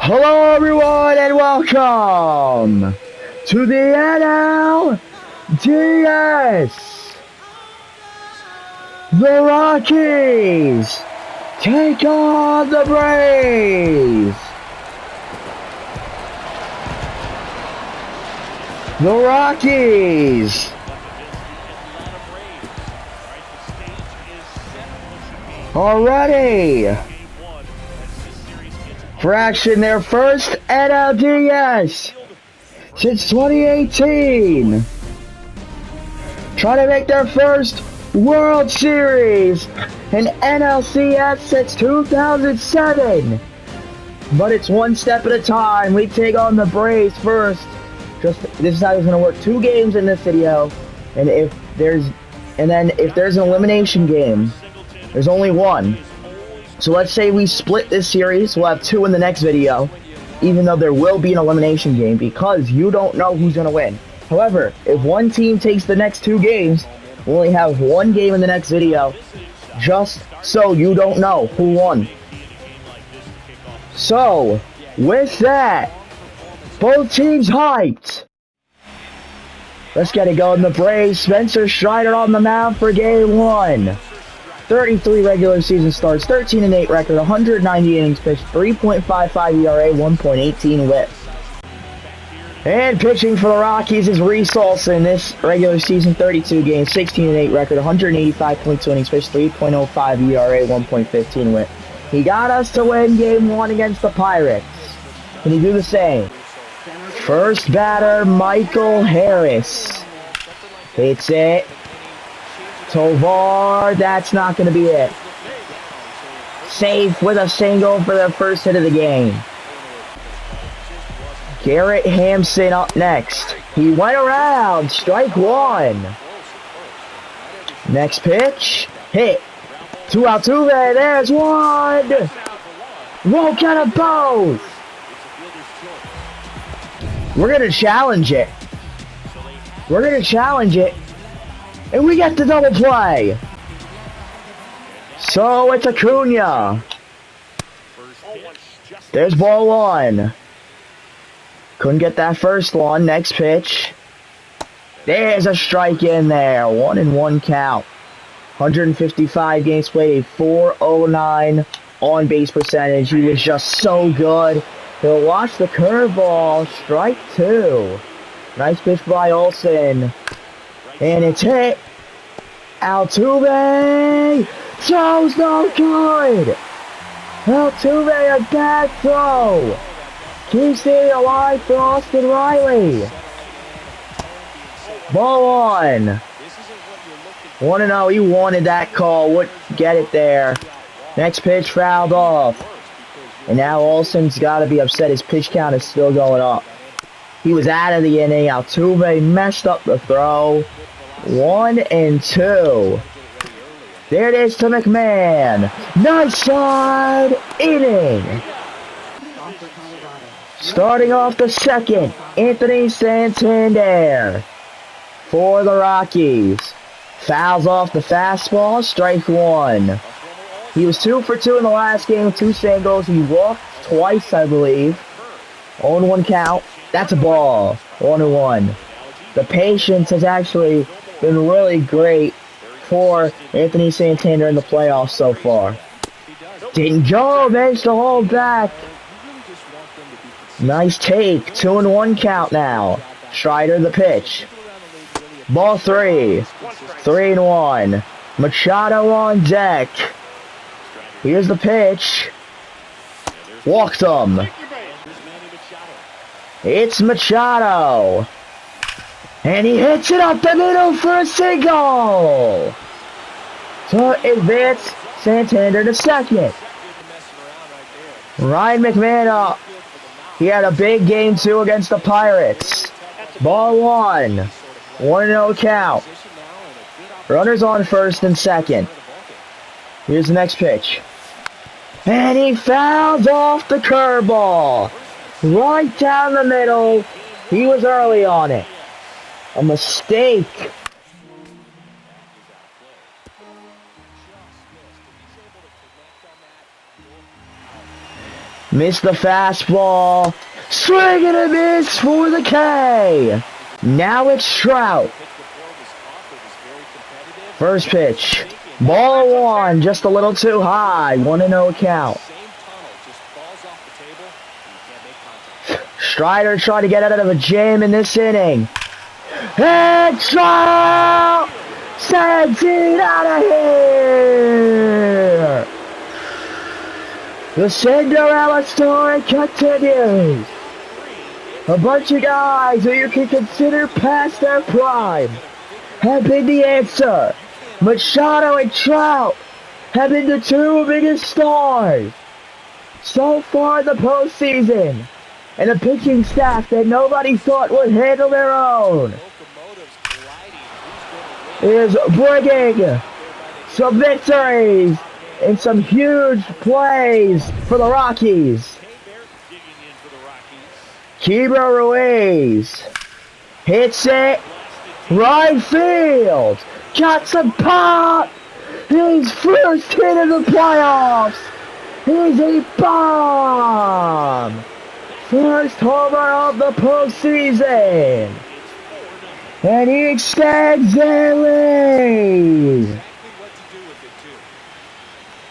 Hello everyone and welcome to the NLDS. The Rockies take on the Braves. The Rockies are ready for action, their first NLDS since 2018. Trying to make their first World Series in NLCS since 2007. But it's one step at a time. We take on the Braves first. This is how it's going to work. 2 games in this video, and if there's an elimination game, there's only one. So let's say we split this series, we'll have 2 in the next video, even though there will be an elimination game, because you don't know who's going to win. However, if one team takes the next 2 games, we'll only have 1 game in the next video, just so you don't know who won. So, with that, both teams hyped. Let's get it going. The Braves, Spencer Strider on the mound for game 1. 33 regular season starts, 13-8 record, 190 innings pitched, 3.55 ERA, 1.18 WHIP. And pitching for the Rockies is Reese Olson. This regular season, 32 games, 16-8 record, 185.2 innings pitched, 3.05 ERA, 1.15 WHIP. He got us to win game 1 against the Pirates. Can he do the same? First batter, Michael Harris. Hits it. Tovar, that's not going to be it. Safe with a single for the first hit of the game. Garrett Hampson up next. He went around, strike 1. Next pitch, hit. 2 out, 2 there, there's 1. Won't get them both. We're going to challenge it. And we get the double play. So it's Acuna. There's ball 1. Couldn't get that first one. Next pitch. There's a strike in there. 1-1 count. 155 games played, a 409 on base percentage. He was just so good. He'll watch the curveball. Strike 2. Nice pitch by Olson. And it's hit. Altuve. Throw's no good. Altuve, a bad throw. Keeps it alive for Austin Riley. Ball 1. 1-0. He wanted that call. Wouldn't get it there. Next pitch fouled off. And now Olson's got to be upset. His pitch count is still going up. He was out of the inning. Altuve messed up the throw. 1-2. There it is to McMahon. Nice side inning. Starting off the second, Anthony Santander for the Rockies. Fouls off the fastball, strike 1. He was 2 for 2 in the last game, 2 singles. He walked twice, I believe. 0-1 count. That's a ball. 1-1. The patience has actually been really great for Anthony Santander in the playoffs so far. Didn't go, managed to hold back. Nice take. 2-1 count now. Strider the pitch. Ball 3. 3-1. Machado on deck. Here's the pitch. Walks him. It's Machado. And he hits it up the middle for a single. To advance Santander to second. Ryan McMahon up. He had a big game 2 against the Pirates. Ball 1. 1-0 count. Runners on first and second. Here's the next pitch. And he fouls off the curveball. Right down the middle. He was early on it. A mistake. Missed the fastball. Swing and a miss for the K. Now it's Trout. First pitch. Ball one, just a little too high. 1-0 count. Strider trying to get out of a jam in this inning. And Trout sends it out of here. The Cinderella story continues. A bunch of guys who you can consider past their prime have been the answer. Machado and Trout have been the two biggest stars so far in the postseason, and a pitching staff that nobody thought would handle their own is bringing some victories and some huge plays for the Rockies. Keibert Ruiz hits it right field. Got some pop. His first hit of the playoffs is a bomb. First homer of the postseason. And he extends their lead.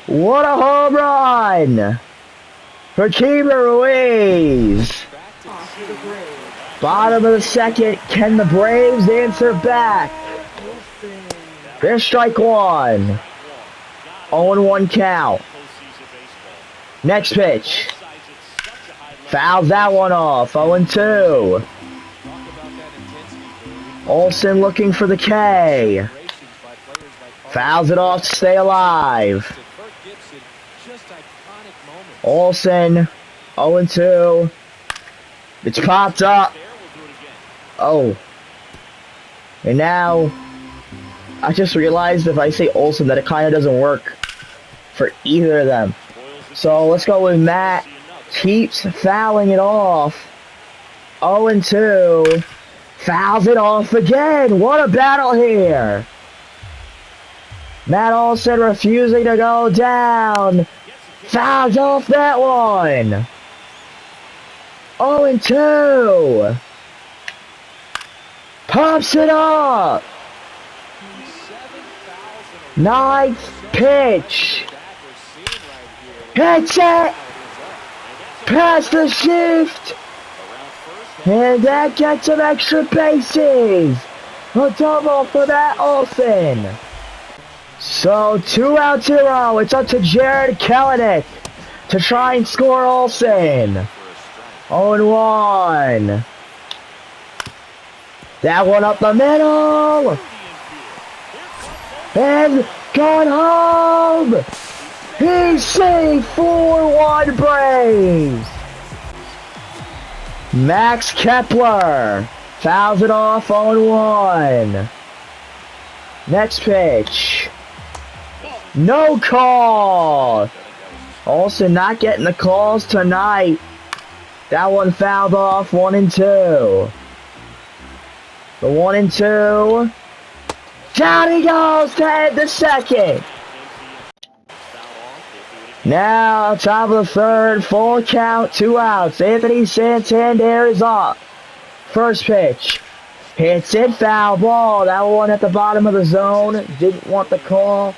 What a home run for Keibert Ruiz. Bottom of the second, can the Braves answer back? There's strike one. 0-1 count. Next pitch. Fouls that one off. 0-2. Olsen looking for the K. Fouls it off to stay alive. Olsen. 0-2. It's popped up. Oh. And now, I just realized if I say Olsen that it kind of doesn't work for either of them. So let's go with Matt. Keeps fouling it off. 0-2. Fouls it off again. What a battle here. Matt Olsen refusing to go down. Fouls off that one. 0-2. Pops it up. Ninth pitch. Hits it. Past the shift. And that gets some extra bases. A double for Matt Olsen. So 2 out 0. It's up to Jared Kelenic to try and score Olsen. 0-1. That one up the middle. And going home. He's safe. 4-1 Braves. Max Kepler fouls it off. 0-1. Next pitch. No call. Olsen not getting the calls tonight. That one fouled off. 1-2. The 1-2. Down he goes to end the second. Now, top of the third, full count, 2 outs. Anthony Santander is up. First pitch. Hits it, foul ball. That one at the bottom of the zone. Didn't want the call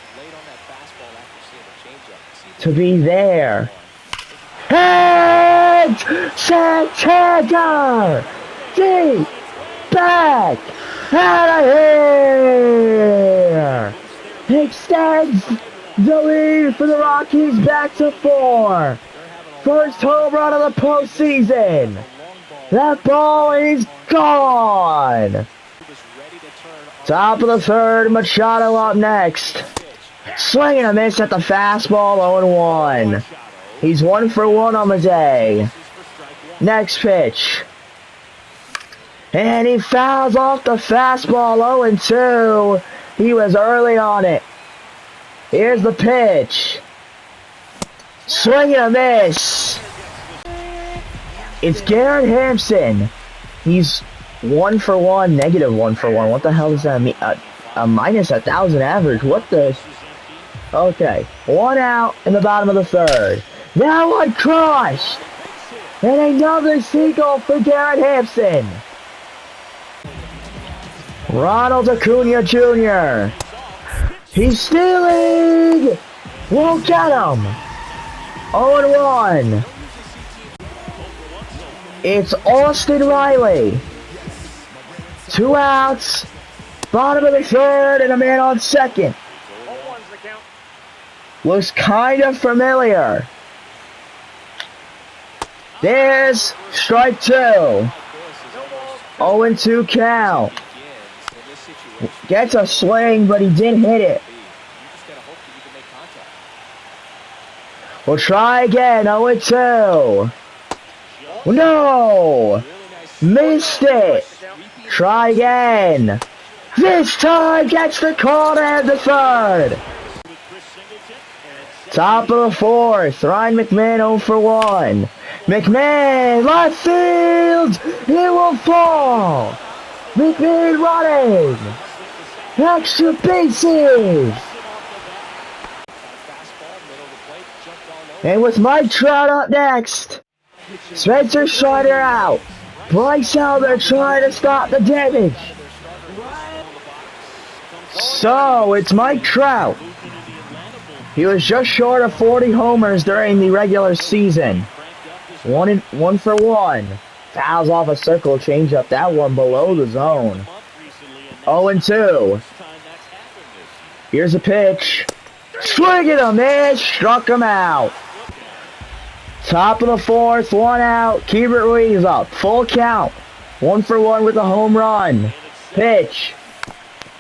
to be there. And Santander deep back out of here. Extends the lead for the Rockies back to 4. First home run of the postseason. That ball is gone. Top of the third, Machado up next. Swing and a miss at the fastball, 0-1. He's 1 for 1 on the day. Next pitch. And he fouls off the fastball, 0-2. He was early on it. Here's the pitch. Swing and a miss. It's Garrett Hampson. He's 1 for 1, negative 1 for 1. What the hell does that mean? A minus 1,000 average. What the? Okay. 1 out in the bottom of the third. That one crushed. And another single for Garrett Hampson. Ronald Acuna Jr. He's stealing. Won't get him. 0-1. It's Austin Riley. 2 outs. Bottom of the third and a man on second. Looks kind of familiar. There's strike 2. 0-2 count. Gets a swing, but he didn't hit it. We'll try again. 0-2. No! Missed it. Try again. This time gets the corner and the third. Top of the fourth. Ryan McMahon 0 for 1. McMahon, left field. It will fall. McMahon running. Extra bases. And with Mike Trout up next. Spencer Strider out. Bryce Elder trying to stop the damage. So it's Mike Trout. He was just short of 40 homers during the regular season. 1 for 1. Fouls off a circle changeup. That one below the zone. 0-2. Here's a pitch. Swing and a miss. Struck him out. Top of the fourth. 1 out. Keibert Ruiz up. Full count. 1 for 1 with a home run. Pitch.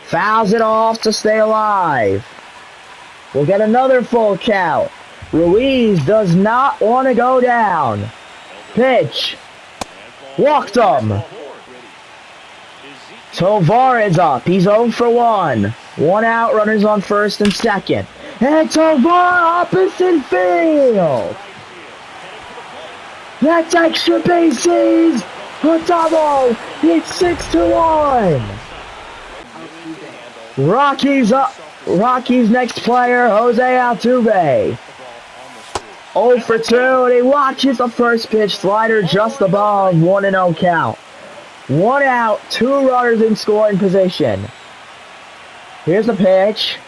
Fouls it off to stay alive. We'll get another full count. Ruiz does not want to go down. Pitch. Walked him. Tovar up. He's 0 for 1. 1 out. Runners on first and second. And Tovar opposite field. That's extra bases. A double. It's 6-1. Rockies up. Rockies next player, Jose Altuve. 0 for 2, and he watches the first pitch. Slider just above. 1-0 count. 1 out, 2 runners in scoring position. Here's the pitch.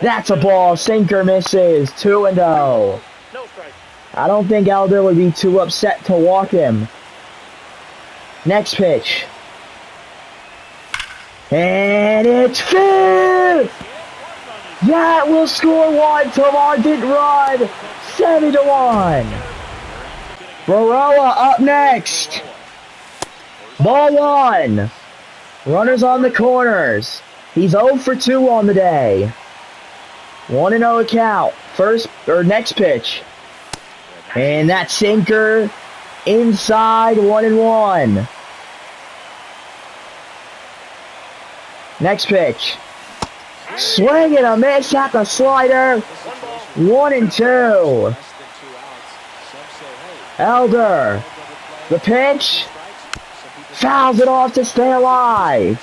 That's a ball. Sinker misses. 2-0. I don't think Elder would be too upset to walk him. Next pitch. And it's fifth. That will score 1. Tovar didn't run. 7-1. Baroa up next. Ball 1. Runners on the corners. He's 0 for 2 on the day. 1-0 count. Next pitch. And that sinker inside. 1-1. Next pitch. Swing and a miss at the slider. 1-2. Elder. The pitch. Fouls it off to stay alive.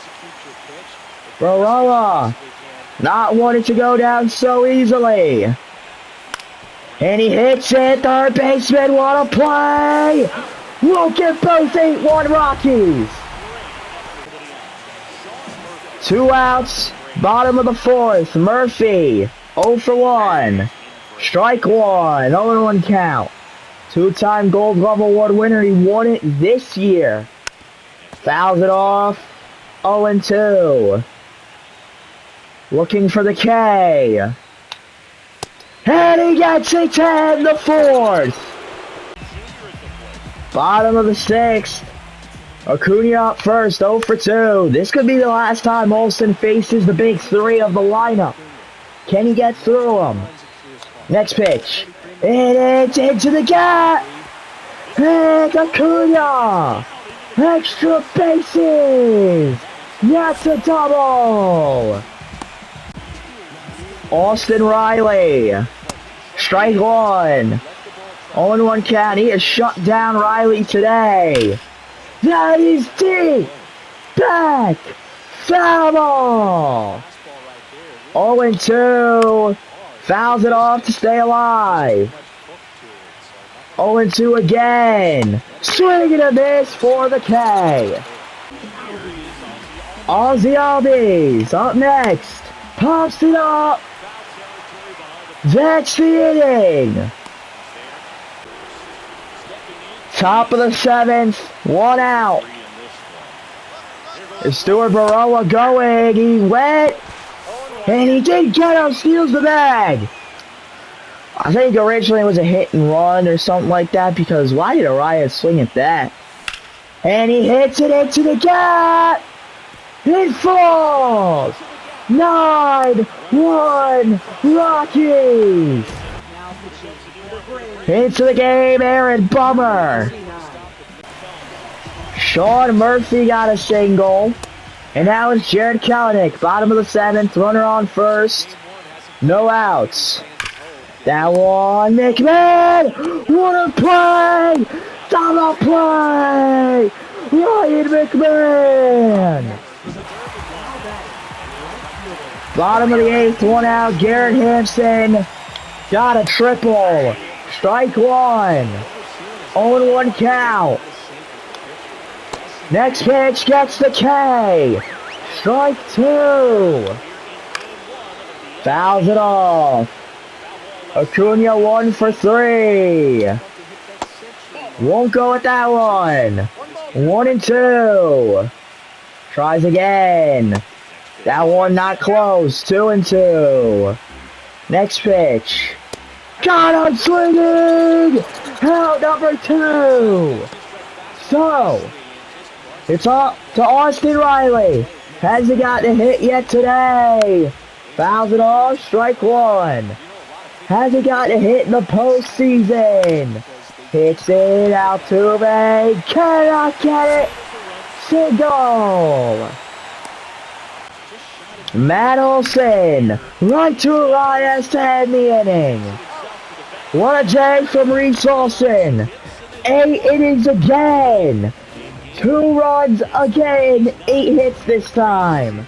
Baroa not wanting to go down so easily. And he hits it. Third baseman, what a play. We'll get both 8-1 Rockies. 2 outs. Bottom of the fourth. Murphy. 0 for 1. Strike 1. 0-1 count. 2-time Gold Glove Award winner. He won it this year. Fouls it off. 0-2. Looking for the K. And he gets it 10 the fourth. Bottom of the sixth. Acuna up first, 0 for 2. This could be the last time Olsen faces the big 3 of the lineup. Can he get through them? Next pitch. And it's into the gap. And Acuna. Extra bases. That's a double. Austin Riley. Strike 1. 0-1 count. He has shut down Riley today. That is deep. Back. Foul ball. 0-2. Fouls it off to stay alive. 0-2 again. Swing and a miss for the K. Ozzy Albies up next. Pops it up. That's the inning. Top of the 7th. 1 out. Is Stuart Baroa going? He went. And he did get him. Steals the bag. I think originally it was a hit and run or something like that, because why did Araya swing at that? And he hits it into the gap! It falls! 9-1 Rockies! Into the game, Aaron Bummer! Sean Murphy got a single. And now it's Jared Kalanick, bottom of the 7th, runner on first. No outs. That one, McMahon! What a play! Double play! Ryan McMahon! Bottom of the 8th, 1 out. Garrett Hampson got a triple. Strike 1. 0-1 count. Next pitch gets the K. Strike 2. Fouls it off. Acuna 1 for 3. Won't go with that one. 1-2. Tries again. That one not close. 2-2. Next pitch. Got him swinging. Out number 2. So, it's up to Austin Riley. Hasn't gotten a hit yet today. Fouls it off. Strike 1. Hasn't gotten a hit in the postseason. Hits it out to me. Cannot get it. Single. Matt Olson. Right to Arias to end the inning. What a day from Reese Olson. 8 innings again. 2 runs again. 8 hits this time.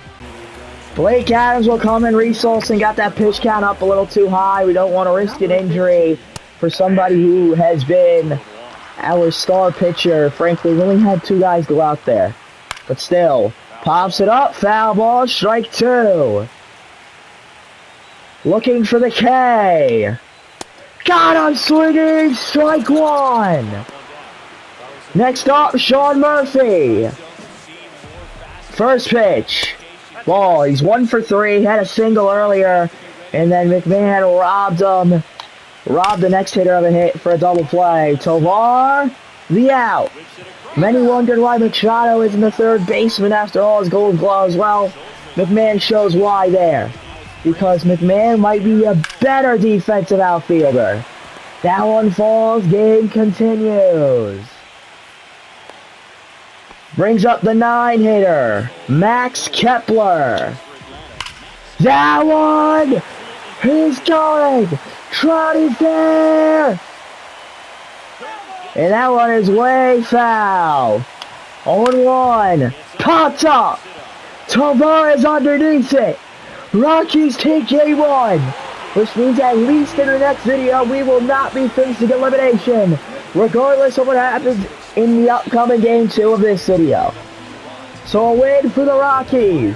Blake Adams will come in. Reese Olson got that pitch count up a little too high. We don't want to risk an injury for somebody who has been our star pitcher. Frankly, we only had 2 guys go out there. But still, pops it up. Foul ball. Strike 2. Looking for the K. Got him swinging. Strike 1. Next up, Sean Murphy. First pitch. Ball. He's 1 for 3. Had a single earlier. And then McMahon robbed him. Robbed the next hitter of a hit for a double play. Tovar, the out. Many wondered why Machado isn't the third baseman after all his gold gloves. Well, McMahon shows why there. Because McMahon might be a better defensive outfielder. That one falls. Game continues. Brings up the 9-hitter, Max Kepler. That one! He's going! Trout is there! And that one is way foul. 0-1. Popped up. Tovar is underneath it. Rockies take game 1. Which means at least in the next video we will not be facing elimination. Regardless of what happens in the upcoming game 2 of this video. So a win for the Rockies.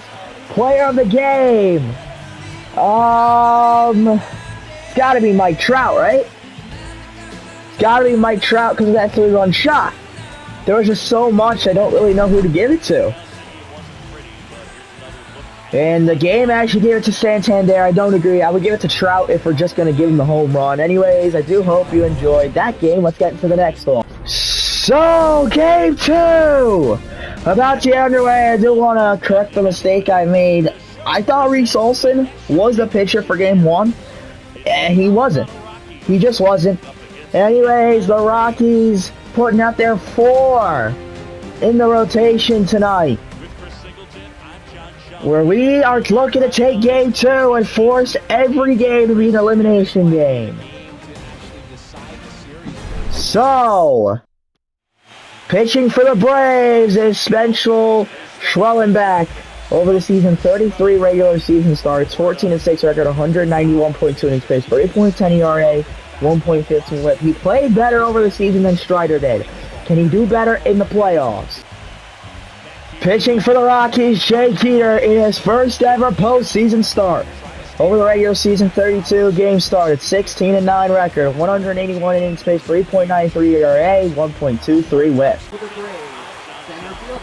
Player of the game. It's gotta be Mike Trout, right? It's gotta be Mike Trout because of that 3-run shot. There was just so much, I don't really know who to give it to. And the game actually gave it to Santander. I don't agree. I would give it to Trout if we're just going to give him the home run. Anyways, I do hope you enjoyed that game. Let's get into the next one. So, game 2! About to get underway, I do want to correct the mistake I made. I thought Reese Olson was the pitcher for game 1. And he wasn't. He just wasn't. Anyways, the Rockies putting out their 4 in the rotation tonight, where we are looking to take game 2 and force every game to be an elimination game. So, pitching for the Braves is Spencer Schwellenbach. Over the season, 33 regular season starts, 14-6 record, 191.2 innings pitched, 3.10 ERA, 1.15 whip. He played better over the season than Strider did. Can he do better in the playoffs? Pitching for the Rockies, Jay Keeter in his first ever postseason start. Over the regular season, 32 games started, 16-9 record, 181 innings pitched, 3.93 ERA, 1.23 whip.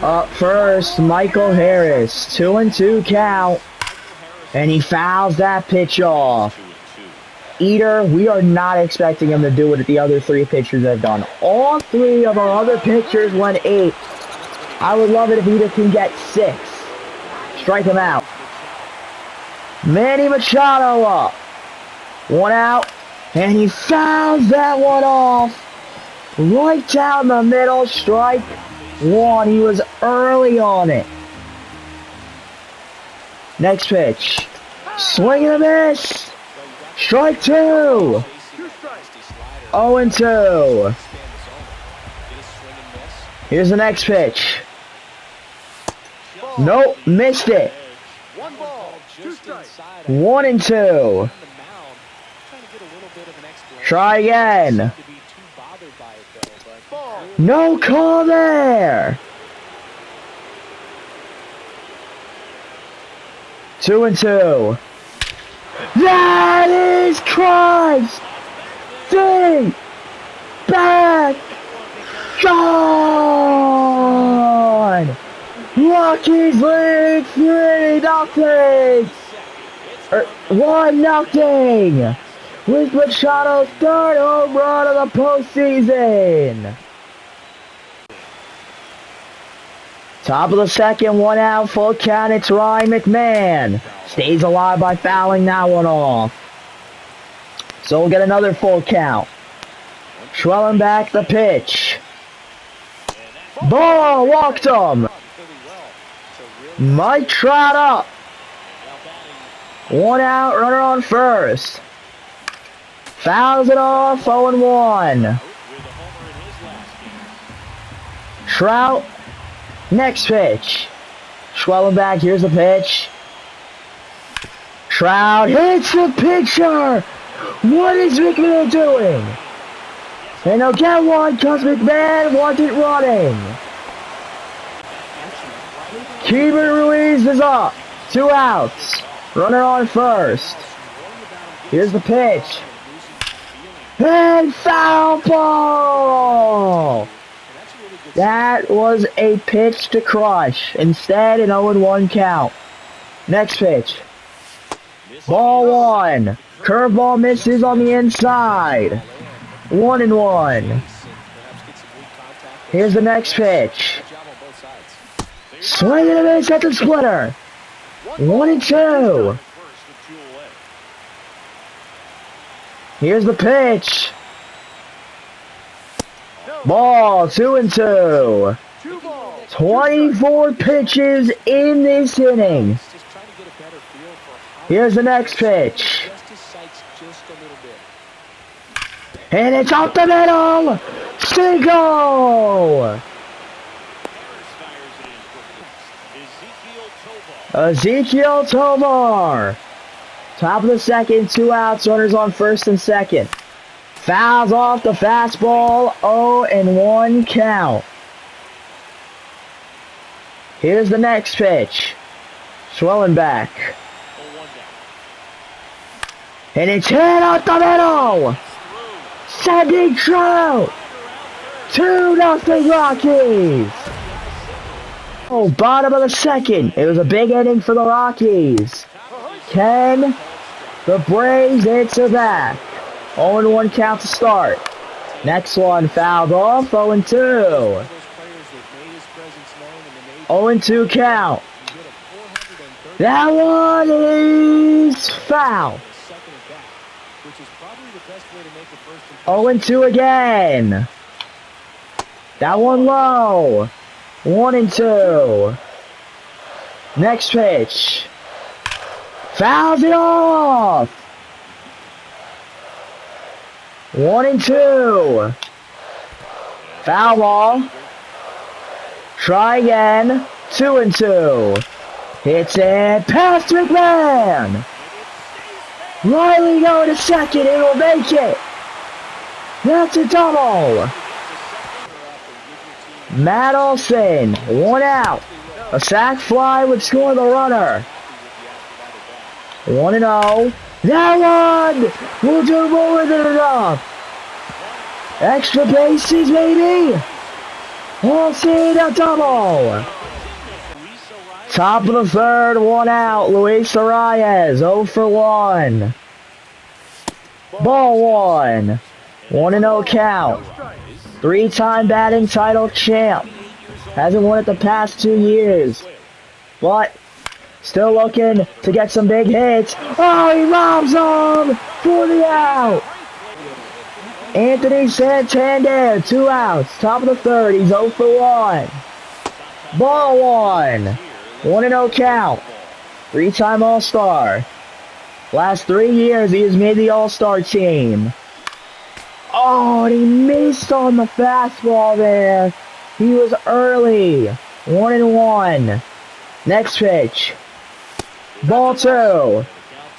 Up first, Michael Harris, 2-2 count, and he fouls that pitch off. Eater, we are not expecting him to do what the other three pitchers have done. All three of our other pitchers went 8. I would love it if Eater can get 6. Strike him out. Manny Machado up. 1 out, and he fouls that one off. Right down the middle, strike 1. He was early on it. Next pitch. Swing and a miss. Strike 2. 0-2. Here's the next pitch. Nope, missed it. 1-2. Try again. No call there. 2-2. That is Christ! Deep! Back! Gone! Rockies lead 3-0! 1-0! With Machado's 3rd home run of the postseason! Top of the second, 1 out, full count, it's Ryan McMahon. Stays alive by fouling that one off. So we'll get another full count. Schwellenbach the pitch. Ball, walked him. Mike Trout up. 1 out, runner on first. Fouls it off, 0-1. Trout. Next pitch. Schwellenbach, here's the pitch. Trout hits the pitcher. What is McMahon doing? And they'll get one because McMahon wants it running. Keegan Ruiz is up. 2 outs. Runner on first. Here's the pitch. And foul ball. That was a pitch to crush. Instead, an 0-1 count. Next pitch. Ball 1. Curveball misses on the inside. 1-1. Here's the next pitch. Swing and a miss at the splitter. 1-2. Here's the pitch. Ball, 2-2. 24 pitches in this inning. Here's the next pitch. And it's up the middle. Single. Ezekiel Tovar. Top of the second, 2 outs, runners on first and second. Fouls off the fastball, 0-1 count. Here's the next pitch. Schwellenbach. And it's hit out the middle. Sending Trout. 2-0 Rockies. Oh, bottom of the second. It was a big inning for the Rockies. Can the Braves answer back? 0-1 count to start. Next one fouled off, 0-2. 0-2 count. That one is foul. 0-2 again. That one low. 1-2. Next pitch. Fouls it off. 1-2. Foul ball. Try again. 2-2. Hits it past McMahon. Riley going to second. It will make it. That's a double. Matt Olson, 1 out. A sac fly would score the runner. 1-0. That one will do more than enough. Extra bases, maybe. We'll see the double. Top of the third, 1 out. Luis Arias, 0 for 1. Ball 1. 1-0 count. 3-time batting title champ. Hasn't won it the past 2 years. But still looking to get some big hits. Oh, he robs him for the out. Anthony Santander, 2 outs. Top of the third, he's 0 for 1. Ball 1. 1-0 count. 3-time All-Star. Last 3 years, he has made the All-Star team. Oh, and he missed on the fastball there. He was early. 1-1. Next pitch. Ball 2.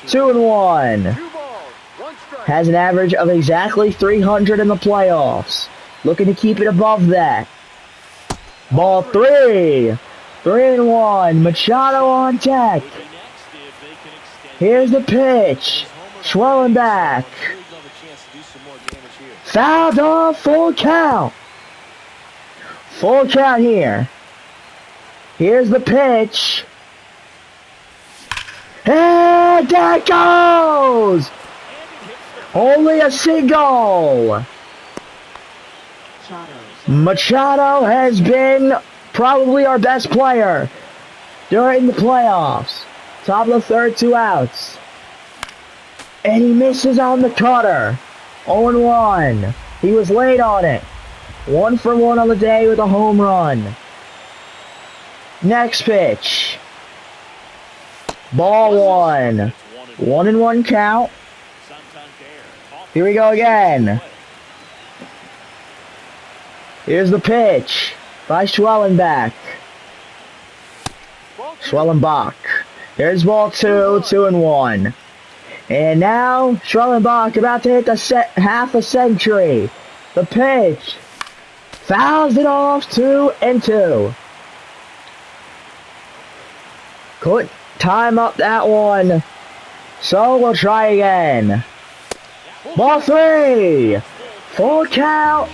2-1. Has an average of exactly 300 in the playoffs. Looking to keep it above that. Ball 3. 3-1. Machado on deck. Here's the pitch. Schwellenbach. Fouled off, full count. Full count here. Here's the pitch. And there it goes! Only a single. Machado has been probably our best player during the playoffs. Top of the third, 2 outs. And he misses on the cutter. 0-1. He was late on it. 1 for 1 on the day with a home run. Next pitch. Ball 1. 1-1 count. Here we go again. Here's the pitch by Schwellenbach. Schwellenbach. Here's ball 2, 2-1. And now, Schwellenbach about to hit the half a century. The pitch. Fouls it off, 2-2. Couldn't time up that one. So we'll try again. Ball 3. Full count.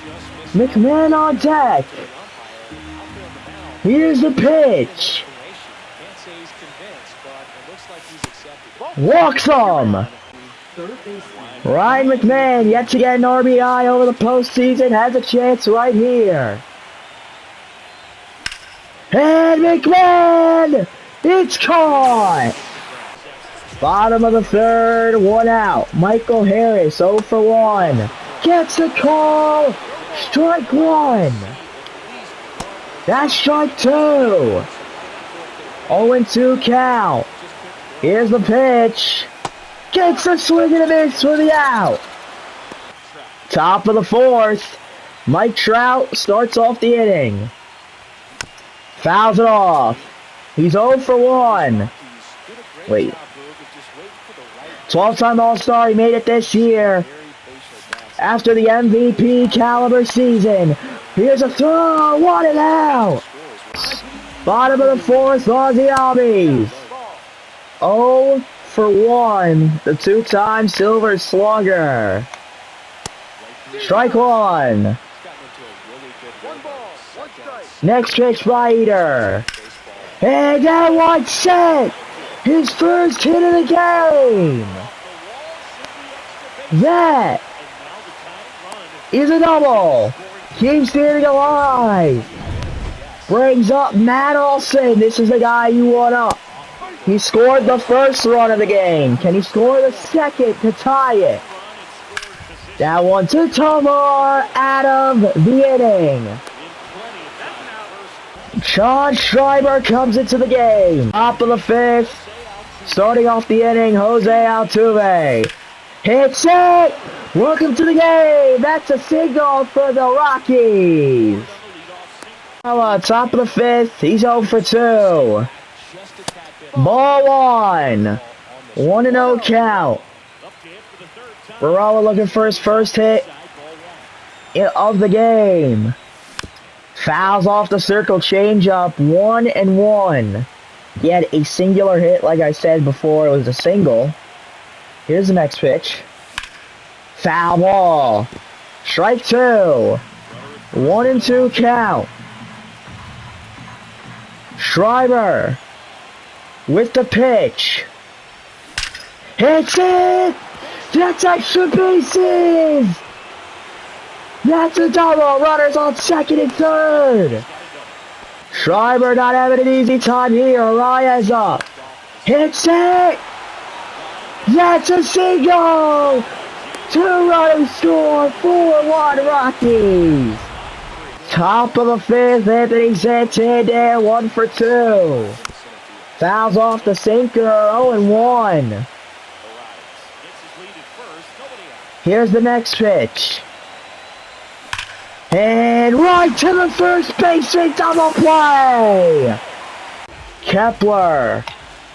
McMahon on deck. Here's the pitch. Walks him. Ryan McMahon yet to get an RBI over the postseason. Has a chance right here. And McMahon! It's caught! Bottom of the third, 1 out. Michael Harris, 0 for 1. Gets the call! Strike 1. That's strike 2. 0-2 count. Here's the pitch. Gets a swing and a miss for the out. Top of the fourth. Mike Trout starts off the inning. Fouls it off. He's 0 for 1. Wait. 12-time All-Star. He made it this year. After the MVP caliber season. Here's a throw. 1 and out. Bottom of the fourth. Ozzie Albies. 0 for 1. The 2-time Silver Slugger. Strike 1. Next pitch by Eater. And that one set. His first hit of the game. That is a double. Keeps the inning alive. Brings up Matt Olson. This is the guy you want up. He scored the first run of the game. Can he score the second to tie it? That one to Tomar out of the inning. Sean Schreiber comes into the game. Top of the fifth. Starting off the inning, Jose Altuve. Hits it! Welcome to the game! That's a single for the Rockies. Top of the fifth, he's 0 for 2. Ball 1. 1-0 count. Barella looking for his first hit of the game. Fouls off the circle, changeup, 1-1. He had a singular hit, like I said before, it was a single. Here's the next pitch. Foul ball. Strike 2. 1-2 count. Schreiber with the pitch. Hits it! That's extra bases! That's a double! Runners on second and third! Schreiber not having an easy time here. Arias up. Hits it! That's a single! 2 runners score, 4-1 Rockies! Top of the 5th, Anthony Santander, 1 for 2. Fouls off the sinker, 0-1. Here's the next pitch. And right to the first baseman, double play! Kepler,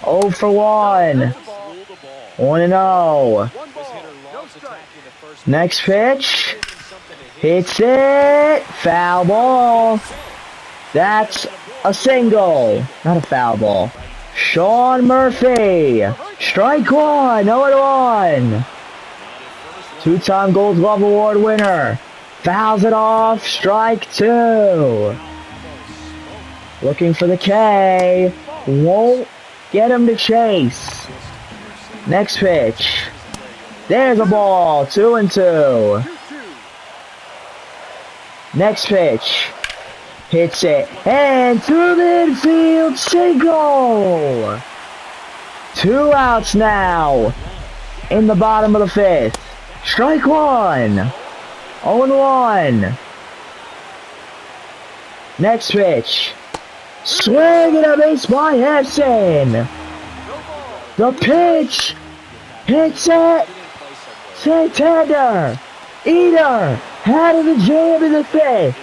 0 for 1. 1-0. Next pitch. Hits it. Foul ball. That's a single. Not a foul ball. Sean Murphy. Strike 1. 0-1. 2-time Gold Glove Award winner. Fouls it off. Strike 2. Looking for the K. Won't get him to chase. Next pitch. There's a ball. 2-2. Next pitch. Hits it. And to midfield. Single. 2 outs now. In the bottom of the 5th. Strike 1. 0-1. Next pitch. Swing and a miss by Henson. The pitch. Hits it. Santander. Eater. Out of the jam in the 5th.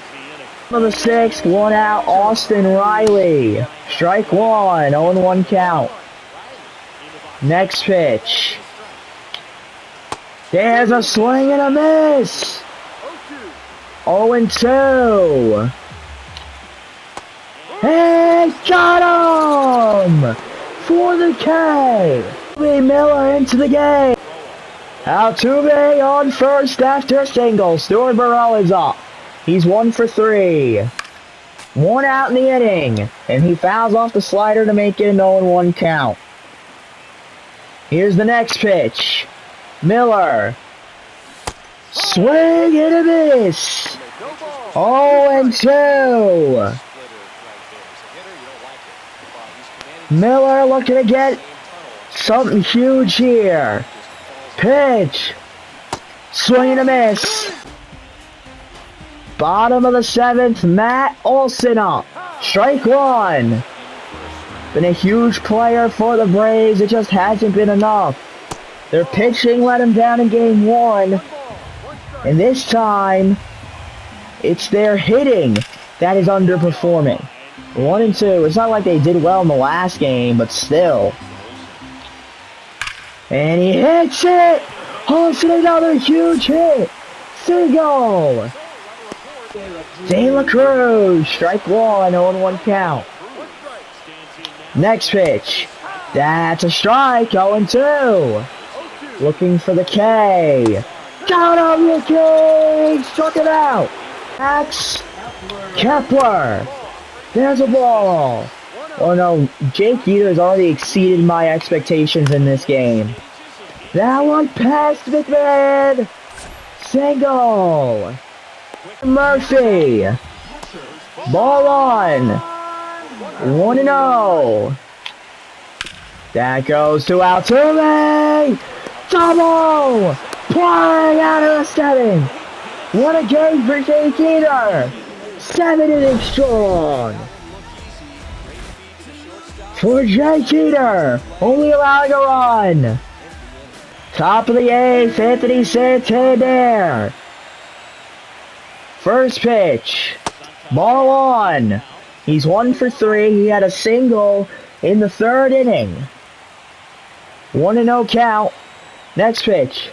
On the 6th, 1 out, Austin Riley. Strike 1, 0-1 count. Next pitch. There's a swing and a miss. 0-2. And got him! For the K. Miller into the game. Altuve on first after a single. Stuart Burrell is up. He's 1 for 3. 1 out in the inning. And he fouls off the slider to make it an 0-1 count. Here's the next pitch. Miller. Swing and a miss. 0-2. Miller looking to get something huge here. Pitch. Swing and a miss. Bottom of the 7th, Matt Olson up. Strike 1. Been a huge player for the Braves. It just hasn't been enough. Their pitching let him down in game 1. And this time, it's their hitting that is underperforming. 1-2. It's not like they did well in the last game, but still. And he hits it! Olson, another huge hit! Single! De La Cruz, strike 1, 0-1 count. Next pitch. That's a strike, 0-2. Looking for the K. Got him, the K! Struck it out! Max Kepler. There's a ball. Oh no, Jake Eater has already exceeded my expectations in this game. That one past McMahon. Single. Murphy. Ball on. 1-0. That goes to Altuve. Double. Flying out of the 7th. What a game for Jake Eater. 7 innings strong. For Jake Eater, only allowing a run. Top of the 8th, Anthony Santander. First pitch. Ball on. He's 1 for 3. He had a single in the 3rd inning. 1-0 count. Next pitch.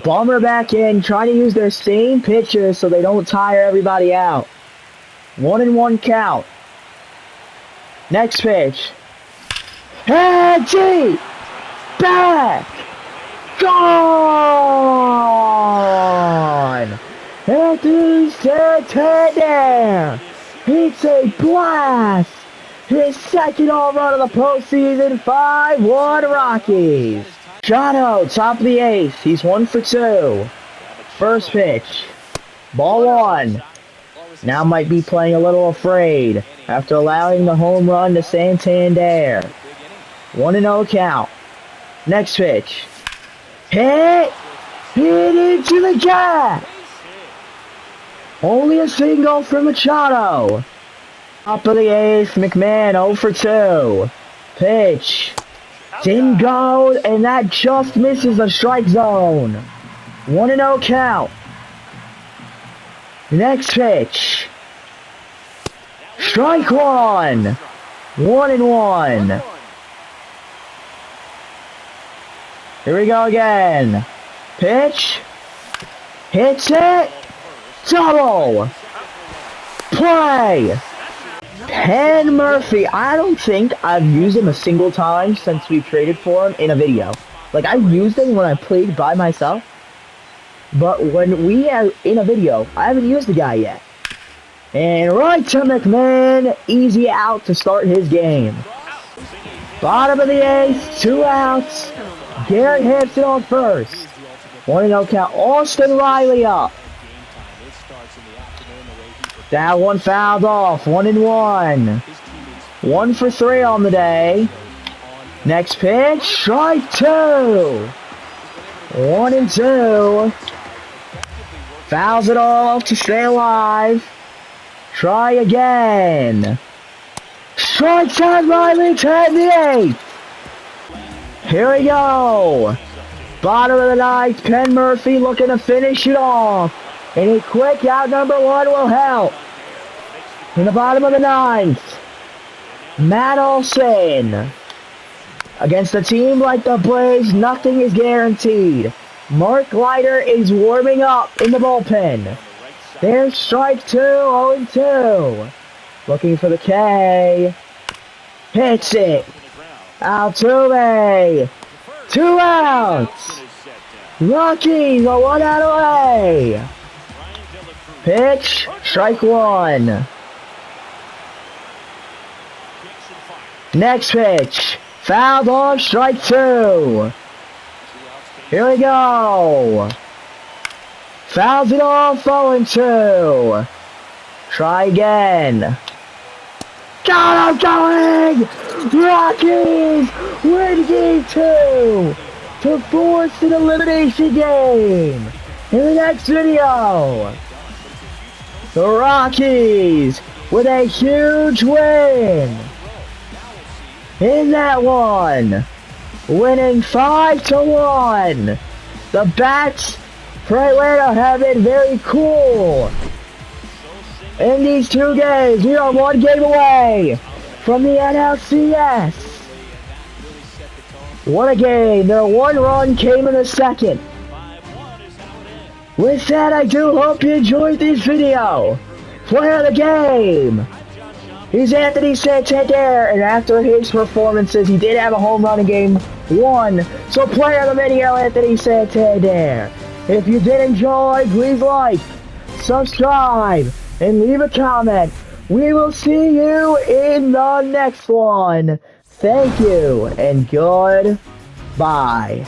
Bomber back in, trying to use their same pitches so they don't tire everybody out. 1-1 count. Next pitch. Head deep! Back! Gone! Anthony Santander hits a blast! His second home run of the postseason, 5-1 Rockies. Jono, top of the eighth. He's 1 for 2. First pitch. Ball 1. Now might be playing a little afraid after allowing the home run to Santander. 1-0 count. Next pitch. Hit! Hit into the gap! Only a single for Machado. Top of the eighth, McMahon 0 for 2. Pitch. Didn't go, and that just misses the strike zone. 1-0 count. Next pitch. Strike 1. 1-1. Here we go again. Pitch. Hits it. Double. Play. Ken Murphy. I don't think I've used him a single time since we traded for him in a video. Like, I used him when I played by myself. But when we are in a video, I haven't used the guy yet. And right to McMahon. Easy out to start his game. Bottom of the eighth. 2 outs. Garrett Hampson on first. 1-0 count. Austin Riley up. That one fouled off. 1-1. 1 for 3 on the day. Next pitch. Strike 2. 1-2. Fouls it off to stay alive. Try again. Strikes out Riley to the 8th. Here we go. Bottom of the 9th. Ken Murphy looking to finish it off. And a quick out number 1 will help. In the bottom of the 9th, Matt Olson. Against a team like the Braves, nothing is guaranteed. Mark Leiter is warming up in the bullpen. There's strike 2, 0-2. Looking for the K. Hits it. Altuve. 2 outs. Rockies are 1 out away. Pitch, strike 1. Next pitch, fouled off, strike 2. Here we go. Fouls it off, 0-2. Try again. Got him going! Rockies win game 2 to force an elimination game. In the next video, the Rockies with a huge win in that one, winning 5-1. The bats for Atlanta have been very cool in these 2 games. We are 1 game away from the NLDS. What a game. Their 1 run came in the 2nd. With that, I do hope you enjoyed this video. Player of the game, he's Anthony Santander, and after his performances, he did have a home run in game 1. So player of the video, Anthony Santander. If you did enjoy, please like, subscribe, and leave a comment. We will see you in the next one. Thank you, and goodbye.